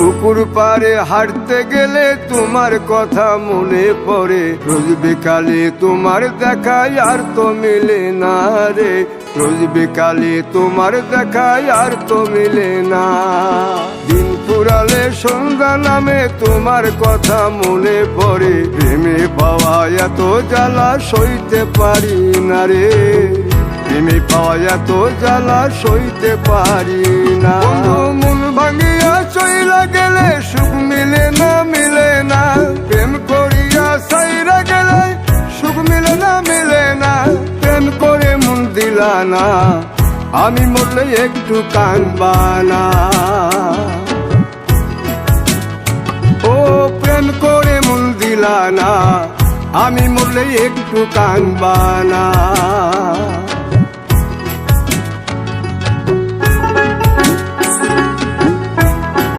পুকুর পাড়ে হাঁটতে গেলে তোমার কথা মনে পড়ে, রোজ বিকালে তোমার দেখায় আর তো মিলে না রে, রোজ বিকালে তোমার দেখায় আর তো মিলে না। দিন ফুরালে সন্ধ্যা নামে তোমার কথা মনে পড়ে, প্রেমে পাওয়া এত জ্বালা সইতে পারি না রে, প্রেমে পাওয়া এত জ্বালা সইতে পারি না। মন ভাঙিয়া চইলা গেলে সুখ মিলে না, মিলে না, প্রেম করিয়া সাইরা গেলে সুখ মিলে না, মিলে না, প্রেম করে মন দিলা না, আমি মরলে একটু কাঁদবা না। ও প্রেম করে মন দিলা না, আমি মরলে একটু কাঁদবা না।